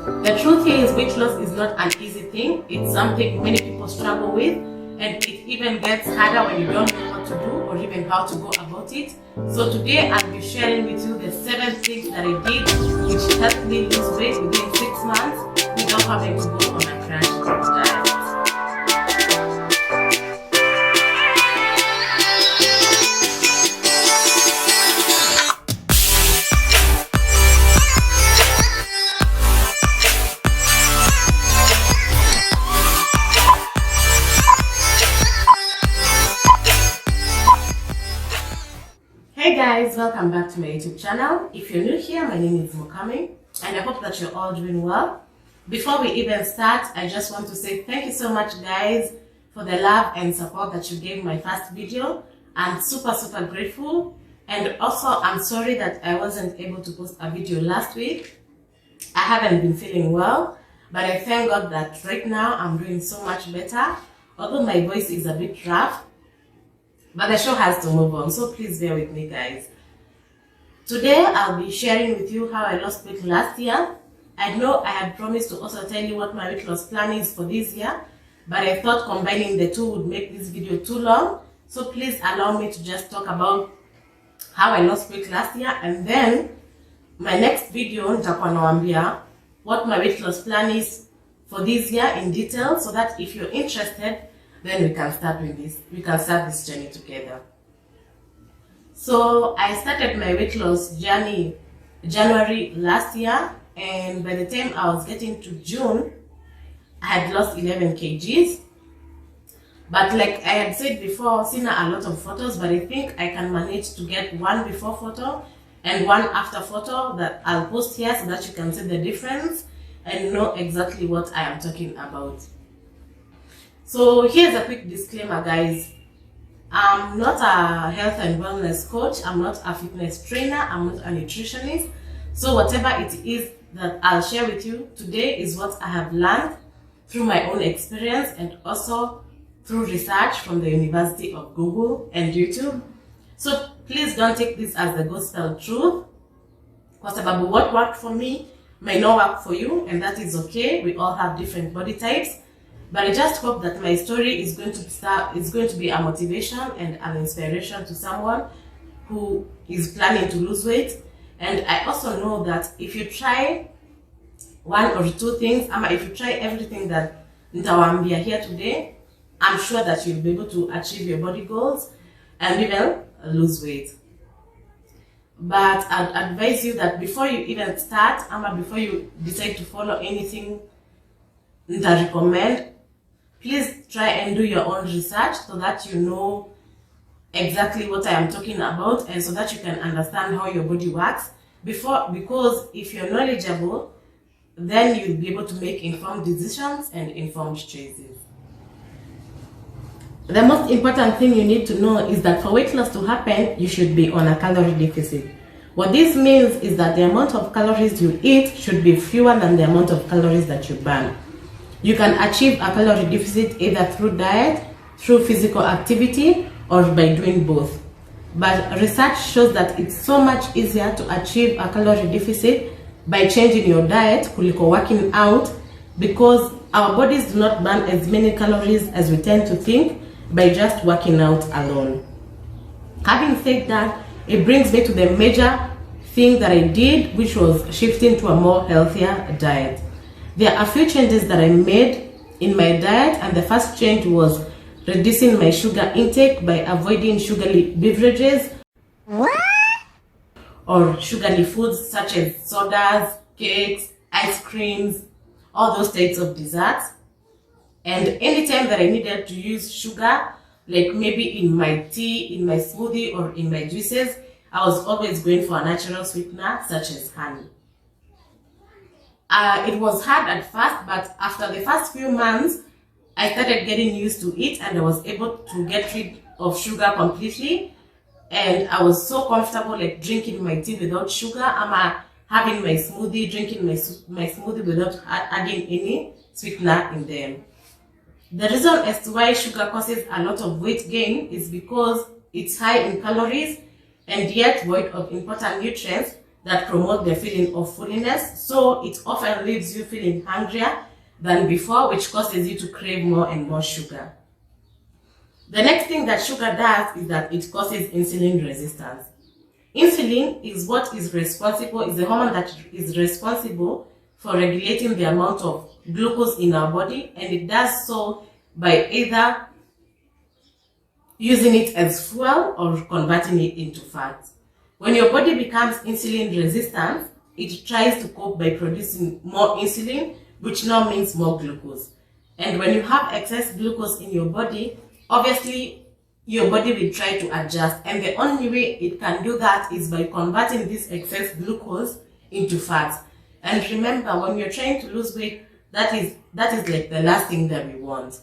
The truth here is weight loss is not an easy thing. It's something many people struggle with, and it even gets harder when you don't know what to do or even how to go about it. So today I'll be sharing with you the 7 things that I did which helped me lose weight within 6 months without having to go on a crash diet. Hey guys, welcome back to my YouTube channel. If you're new here, my name is Mokami and I hope that you're all doing well. Before we even start, I just want to say thank you so much guys for the love and support that you gave my first video. I'm super grateful, and also I'm sorry that I wasn't able to post a video last week. I haven't been feeling well, but I thank God that right now I'm doing so much better, although my voice is a bit rough. But the show has to move on, so please bear with me guys. Today I'll be sharing with you how I lost weight last year. I know I had promised to also tell you what my weight loss plan is for this year, but I thought combining the two would make this video too long. So please allow me to just talk about how I lost weight last year, and then my next video nitakuwa nawaambia what my weight loss plan is for this year in detail, so that if you're interested, then we can start this journey together. So I started my weight loss journey January last year, and by the time I was getting to June, I had lost 11 kgs. But like I had said before, seen a lot of photos, but I think I can manage to get one before photo and one after photo that I'll post here so that you can see the difference and know exactly what I am talking about. So here's a quick disclaimer guys. I'm not a health and wellness coach, I'm not a fitness trainer, I'm not a nutritionist. So whatever it is that I'll share with you today is what I have learned through my own experience and also through research from the University of Google and YouTube. So please don't take this as the gospel truth, because what worked for me may not work for you, and that is okay. We all have different body types. But I just hope that my story is going to be a motivation and an inspiration to someone who is planning to lose weight. And I also know that if you try one or two things, if you try everything that nitawaambia here today, I'm sure that you'll be able to achieve your body goals and even lose weight. But I'd advise you that before you even start, before you decide to follow anything that I recommend, please try and do your own research so that you know exactly what I am talking about, and so that you can understand how your body works because if you're knowledgeable, then you'll be able to make informed decisions and informed choices. The most important thing you need to know is that for weight loss to happen, you should be on a calorie deficit. What this means is that the amount of calories you eat should be fewer than the amount of calories that you burn. You can achieve a calorie deficit either through diet, through physical activity, or by doing both. But research shows that it's so much easier to achieve a calorie deficit by changing your diet kuliko working out, because our bodies do not burn as many calories as we tend to think by just working out alone. Having said that, it brings me to the major thing that I did, which was shifting to a more healthier diet. There are a few changes that I made in my diet, and the first change was reducing my sugar intake by avoiding sugary beverages or sugary foods such as sodas, cakes, ice creams, all those types of desserts. And anytime that I needed to use sugar, like maybe in my tea, in my smoothie, or in my juices, I was always going for a natural sweetener such as honey. It was hard at first, but after the first few months, I started getting used to it, and I was able to get rid of sugar completely. And I was so comfortable like drinking my tea without sugar, having my smoothie, drinking my smoothie without adding any sweetener in them. The reason as to why sugar causes a lot of weight gain is because it's high in calories and yet void of important nutrients that promote the feeling of fullness, so it often leaves you feeling hungrier than before, which causes you to crave more and more sugar. The next thing that sugar does is that it causes insulin resistance. Insulin is the hormone that is responsible for regulating the amount of glucose in our body, and it does so by either using it as fuel or converting it into fat. When your body becomes insulin resistant, it tries to cope by producing more insulin, which now means more glucose. And when you have excess glucose in your body, obviously your body will try to adjust, and the only way it can do that is by converting this excess glucose into fat. And remember, when you're trying to lose weight, that is like the last thing that we want.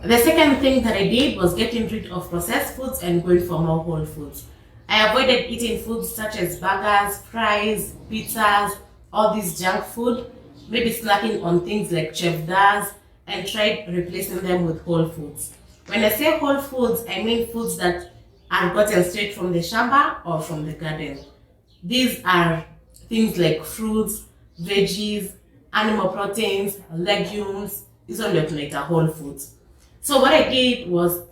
The second thing that I did was getting rid of processed foods and going for more whole foods. I avoided eating foods such as burgers, fries, pizzas, all this junk food, maybe snacking on things like chef does, and tried replacing them with whole foods. When I say whole foods, I mean foods that are gotten straight from the shamba or from the garden. These are things like fruits, veggies, animal proteins, legumes. These are like whole foods. So what I did was,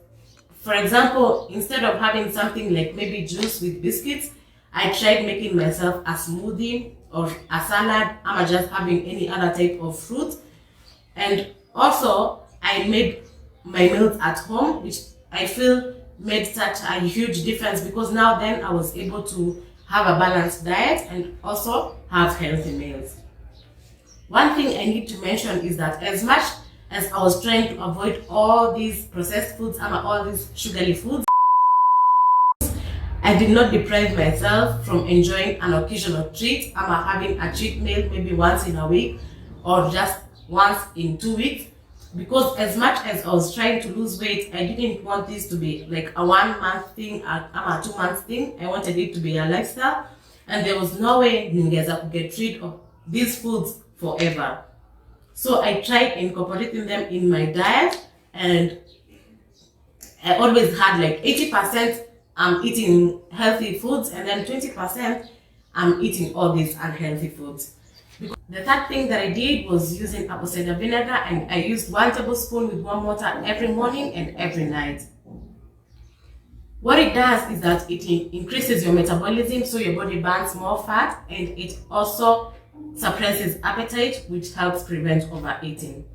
for example, instead of having something like maybe juice with biscuits, I tried making myself a smoothie or a salad. I'm just having any other type of fruit. And also, I made my meals at home, which I feel made such a huge difference, because now then I was able to have a balanced diet and also have healthy meals. One thing I need to mention is that as much as I was trying to avoid all these processed foods and all these sugary foods, I did not deprive myself from enjoying an occasional treat. I'm having a cheat meal maybe once in a week or just once in 2 weeks, because as much as I was trying to lose weight, I didn't want this to be like a 1 month thing, a 2 month thing. I wanted it to be a lifestyle, and there was no way I could get rid of these foods forever. So I tried incorporating them in my diet, and I always had like 80% I'm eating healthy foods, and then 20% I'm eating all these unhealthy foods. The third thing that I did was using apple cider vinegar, and I used 1 tablespoon with warm water every morning and every night. What it does is that it increases your metabolism, so your body burns more fat, and it also suppresses appetite, which helps prevent overeating.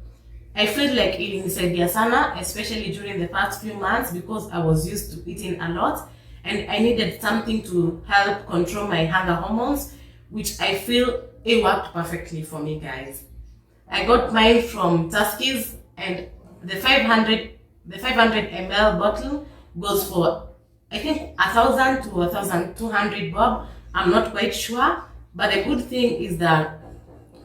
I feel like ilinisaidia sana, especially during the past few months, because I was used to eating a lot and I needed something to help control my hunger hormones, which I feel it worked perfectly for me, guys. I got mine from Tuskys, and the 500 ml bottle goes for, I think, 1,000 to 1,200 bob. I'm not quite sure, but the good thing is that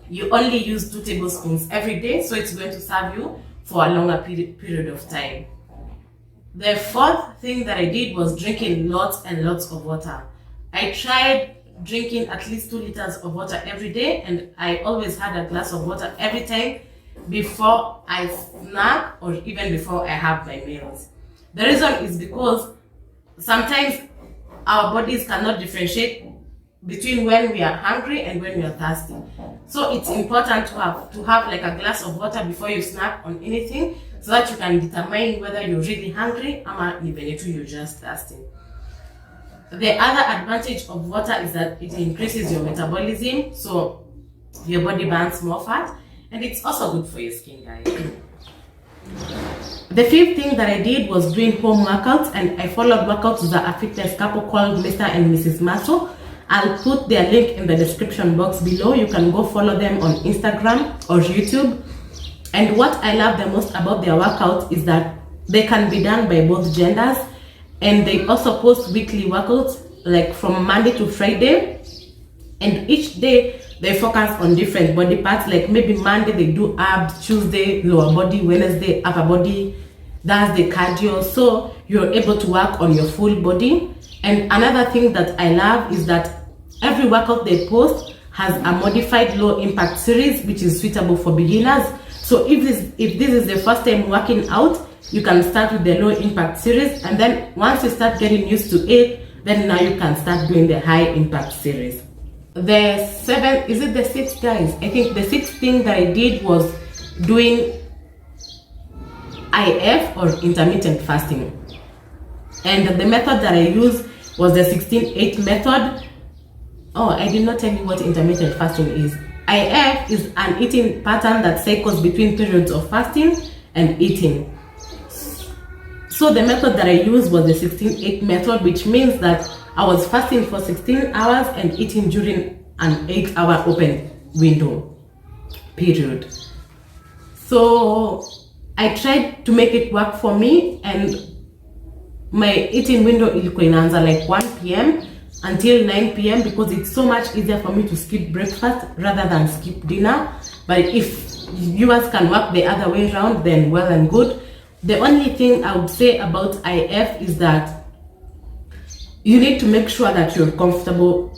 you only use 2 tablespoons every day, so it's going to serve you for a longer period of time. The fourth thing that I did was drinking lots and lots of water. I tried drinking at least 2 liters of water every day, and I always had a glass of water every time before I snack or even before I have my meals. The reason is because sometimes our bodies cannot differentiate between when we are hungry and when we are thirsty. So it's important to have like a glass of water before you snack on anything, so that you can determine whether you're really hungry or even if you're just thirsty. The other advantage of water is that it increases your metabolism, so your body burns more fat, and it's also good for your skin, guys. The fifth thing that I did was doing home workouts, and I followed workouts with a fitness couple called Mr. and Mrs. Muscle. I'll put their link in the description box below. You can go follow them on Instagram or YouTube. And what I love the most about their workouts is that they can be done by both genders, and they also post weekly workouts like from Monday to Friday, and each day they focus on different body parts. Like maybe Monday they do abs, Tuesday lower body, Wednesday upper body, Thursday cardio, so you're able to work on your full body. And another thing that I love is that every workout they post has a modified low impact series, which is suitable for beginners. So if this is the first time working out, you can start with the low impact series, and then once you start getting used to it, then now you can start doing the high impact series. The seventh, is it the sixth, guys? I think the sixth thing that I did was doing IF, or intermittent fasting. And the method that I used was the 16-8 method. Oh, I did not tell you what intermittent fasting is. IF is an eating pattern that cycles between periods of fasting and eating. So the method that I used was the 16-8 method, which means that I was fasting for 16 hours and eating during an 8-hour open window period. So I tried to make it work for me, and my eating window ilikuwa inaanza like 1 p.m. until 9 p.m. because it's so much easier for me to skip breakfast rather than skip dinner. But if viewers can work the other way around, then well and good. The only thing I would say about IF is that you need to make sure that you're comfortable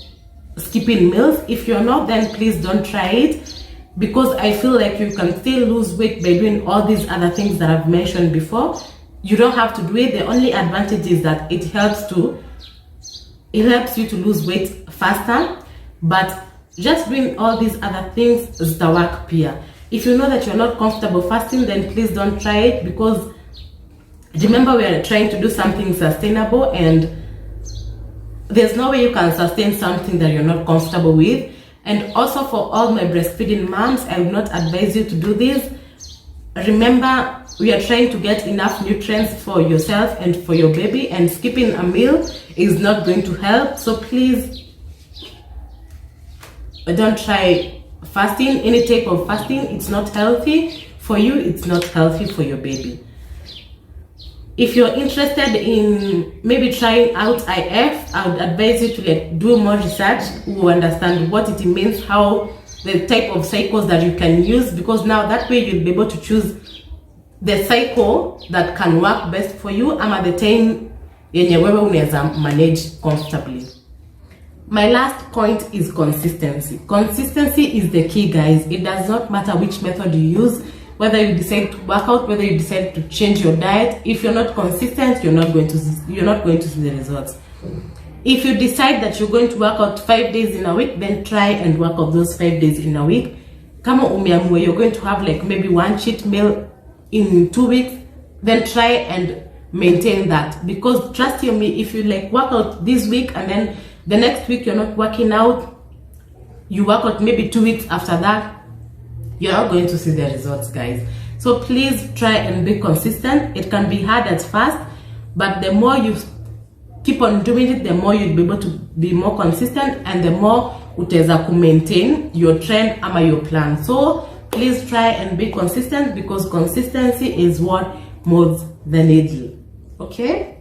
skipping meals. If you're not, then please don't try it, because I feel like you can still lose weight by doing all these other things that I've mentioned before. You don't have to do it. The only advantage is that it helps you to lose weight faster, but just doing all these other things is the work peer. If you know that you're not comfortable fasting, then please don't try it, because remember, we are trying to do something sustainable, and there's no way you can sustain something that you're not comfortable with. And also, for all my breastfeeding moms, I would not advise you to do this. Remember, we are trying to get enough nutrients for yourself and for your baby, and skipping a meal is not going to help. So please don't try fasting, any type of fasting. It's not healthy for you, it's not healthy for your baby. If you're interested in maybe trying out IF, I would advise you to do more research to understand what it means, how the type of cycles that you can use, because now that way you'll be able to choose the cycle that can work best for you, and at the time yenye wewe unaweza manage comfortably. My last point is consistency. Consistency is the key, guys. It does not matter which method you use, whether you decide to work out, whether you decide to change your diet. If you're not consistent, you're not going to see the results. If you decide that you're going to work out 5 days in a week, then try and work out those 5 days in a week. Kama umeamua you're going to have like maybe one cheat meal in 2 weeks, then try and maintain that. Because trust you me, if you like work out this week and then the next week you're not working out, you work out maybe 2 weeks after that, you're not going to see the results, guys. So please try and be consistent. It can be hard at first, but the more you keep on doing it, the more you'll be able to be more consistent, and the more utaweza maintain your trend ama your plan. So please try and be consistent, because consistency is what moves the needle. Okay?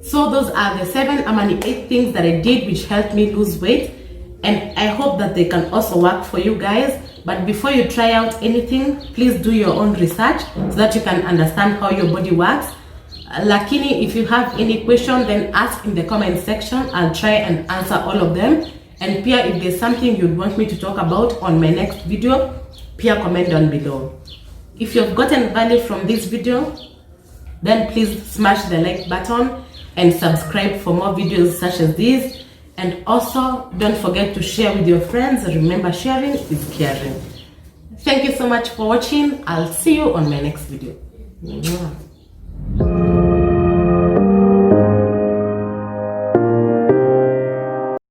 So those are the 7 8 things that I did which helped me lose weight, and I hope that they can also work for you guys. But before you try out anything, please do your own research so that you can understand how your body works. Lakini, if you have any question, then ask in the comment section. I'll try and answer all of them. And Pia, if there's something you'd want me to talk about on my next video, Pia, comment down below. If you've gotten value from this video, then please smash the like button and subscribe for more videos such as these. And also, don't forget to share with your friends. Remember, sharing is caring. Thank you so much for watching. I'll see you on my next video.